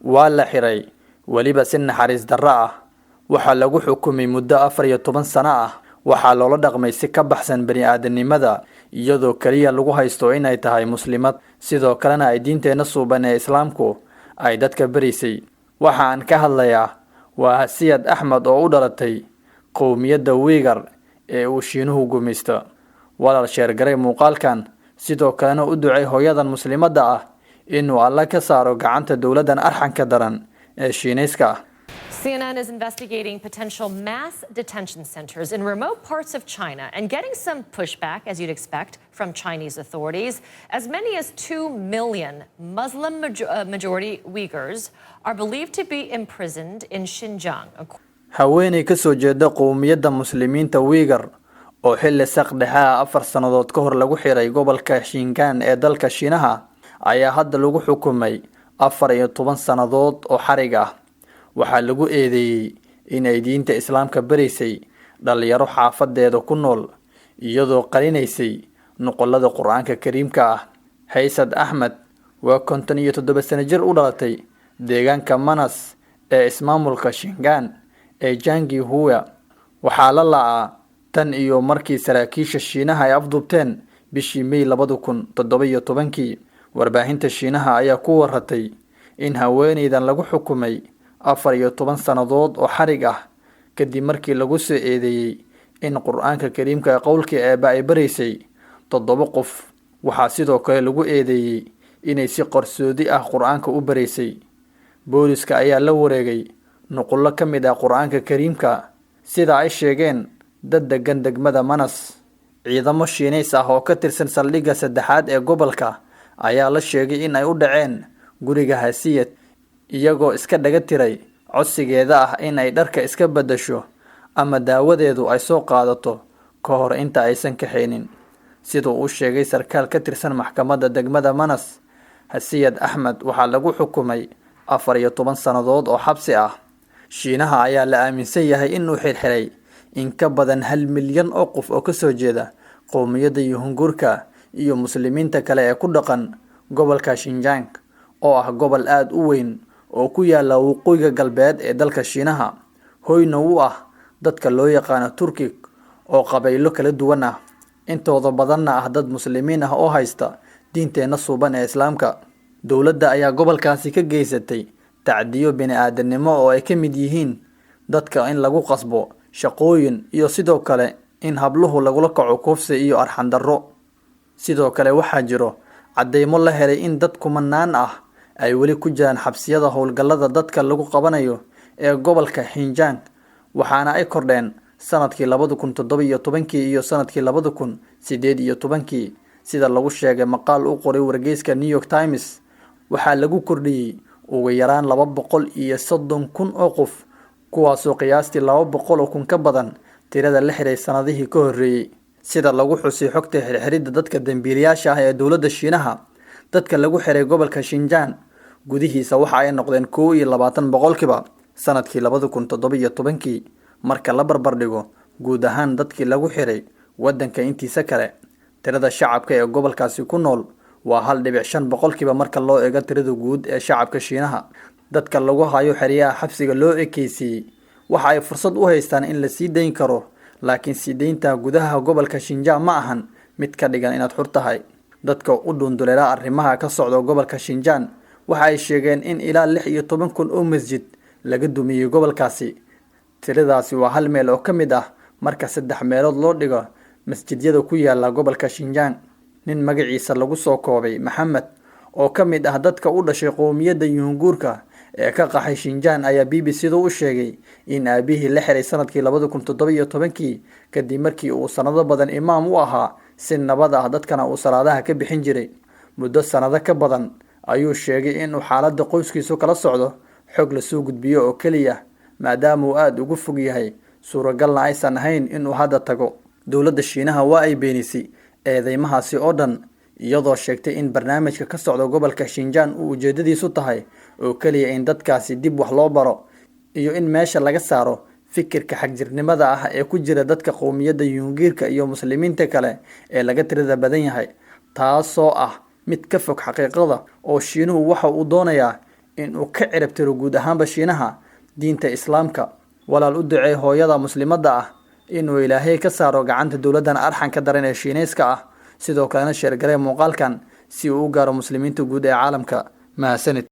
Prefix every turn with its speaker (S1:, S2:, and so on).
S1: waa la xiray weliba si naxariis darro ah. waxaa lagu xukumay muddo 14 sano ah. waxaa loola dhaqmay si ka baxsan bani'aadanimada iyadoo kaliya lagu haysto inay tahay muslimad, sidoo kalena ay diinteena suuban ee islaamku ay dadka barisay. waxa aan ka hadlayaa waa Hasiyad Axmed oo u dhalatay qowmiyadda Uyghur ee uu Shiinuhu gumaysto. walaal sheergaray muuqaalkan, sidoo kalena u ducay hooyadan muslimadda ah inuu Alle ka saaro gacanta dowladdan arxanka daran ee Shiinayska ah.
S2: CNN is investigating potential mass detention centers in remote parts of China and getting some pushback, as you'd expect, from Chinese authorities. As many as 2 million Muslim majority Uyghurs are believed to be imprisoned in Xinjiang.
S1: haweeney ka soo jeeda qowmiyadda muslimiinta Uyghur oo xilli saqdhexa 4 sanadood ka hor lagu xiray gobolka Xinjiang ee dalka Shiinaha ayaa hadda lagu xukumay 14 sanadood oo xarig ah. waxaa lagu eedeeyay in ay diinta islaamka barisay dhalinyaro xaafadeeda ku nool iyadoo qarinaysay nuqulada quraanka kariimka ah. Haysad Axmed waa 57 sano jir u dhalatay deegaanka Manas ee ismaamulka Xinjiang ee Jiangxi Hua. waxaa la la'aa tan iyo markii saraakiisha Shiinaha ay afduubteen bishii May 2017. warbaahinta Shiinaha ayaa ku waratay in haweeneydan lagu xukumay 14 sanadood oo xarig ah kadib markii lagu soo eedeeyay in quraanka kariimka qowlka Eebba ay barisay 7 qof. waxaa sidoo kale lagu eedeeyay inay si qarsoodi ah quraanka u barisay. booliska ayaa la wareegay nuqullo ka mid ah quraanka kariimka sida ay sheegeen dad degan degmada Manas. ciidamo Shiineys ah oo ka tirsan saldhigga saddexaad ee gobolka ayaa la sheegay in ay u dhaceen guriga Hasiyad iyagoo iska dhaga tiray codsigeeda ah in ay dharka iska bedesho ama daawadeedu ay soo qaadato ka hor inta aysan kaxeynin. sidoo uu sheegay sarkaal ka tirsan maxkamadda degmada Manas, Hasiyad Axmed waxaa lagu xukumay 14 sanadood oo xabsi ah. Shiinaha ayaa la aaminsan yahay inuu xirxiray in ka badan 1 milyan oo qof oo ka soo jeeda qowmiyadda Uyghurka iyo muslimiinta kale ee ku dhaqan gobolka Xinjiang oo ah gobol aad u weyn oo ku yaala waqooyiga galbeed ee dalka Shiinaha, hoyna u ah dadka loo yaqaan Turkic oo qabaylo kala duwan ah, intooda badanna ah dad muslimiin ah oo haysta diinteena suuban ee islaamka. dowladda ayaa gobolkaasi ka geysatay tacdiyo bini'aadanimo oo ay ka mid yihiin dadka in lagu qasbo shaqooyin iyo sidoo kale in habluhu lagula kaco kufsi iyo arxan darro. sidoo kale waxaa jiro cadeymo la helay in dad kumanaan ah ay weli ku jiraan xabsiyada howlgallada dadka lagu qabanayo ee gobolka Xinjiang, waxaana ay kordheen sanadkii 2017 iyo sanadkii 2018 sida lagu sheegay maqaal u qoray wargeyska New York Times. waxaa lagu kordhiyay ugu yaraan 230,000 oo qof, kuwaasoo qiyaastii 200,000 ka badan tirada la xiray sanadihii ka horreeyay. sida lagu xusay xogta xirxiridda dadka dambiilayaasha ah ee dowladda Shiinaha, dadka lagu xiray gobolka Xinjiang gudihiisa waxa ay noqdeen 22% sanadkii 2017 marka la barbar dhigo guud ahaan dadkii lagu xiray wadanka intiisa kale. tirada shacabka ee gobolkaasi ku nool waa 1.5% marka loo eego tirada guud ee shacabka Shiinaha. dadka lagu hayo xiriyaha xabsiga loo ekeysiyay waxa ay fursad u haystaan in la sii dayn karo, laakiin sii daynta gudaha gobolka Xinjiang ma ahan mid ka dhigan inaad xur tahay. dadka u dhunduleela arrimaha ka socda gobolka Xinjiang waxa ay sheegeen in ilaa 16,000 oo masjid laga dumiyay gobolkaasi. tiradaasi waa hal meel oo ka mid ah marka 3 meelood loo dhigo masjidyada ku yaala gobolka Xinjiang. nin magaciisa lagu soo koobay Maxamed oo ka mid ah dadka u dhashay qowmiyadda Uyghurka ee ka qaxay Xinjiang ayaa BBC-da u sheegay in aabihii la xiray sanadkii 2017 kadib markii uu sanado badan imaam u ahaa si nabad ah dadkana uu salaadaha ka bixin jiray. muddo sanado ka badan ayuu sheegay in uu xaaladda qoyskiisu kala socdo xog la soo gudbiyo oo kaliya maadaama uu aad ugu fog yahay suuragalna aysan ahayn inuu hadda tago. dowladda Shiinaha waa ay beenisay eedeymahaasi oo dhan iyadoo sheegtay in barnaamijka ka socda gobolka Xinjiang uu ujeedadiisu tahay oo kaliya in dadkaasi dib wax loo baro iyo in meesha laga saaro fikirka xagjirnimada ah ee ku jira dadka qowmiyadda Uyghurka iyo muslimiinta kale ee laga tirada badan yahay, taasoo ah mid ka fog xaqiiqada oo Shiinuhu waxa uu doonayaa inuu ka ciribtiro guud ahaanba Shiinaha diinta Islaamka. Walaal u ducee hooyada muslimadda ah inuu Ilaahay ka saaro gacanta dowladdan arxanka daran ee Shiinayska ah. Sidoo kalena sheer garay muuqaalkan si uu u gaaro muslimiinta guud ee caalamka. Mahadsanid.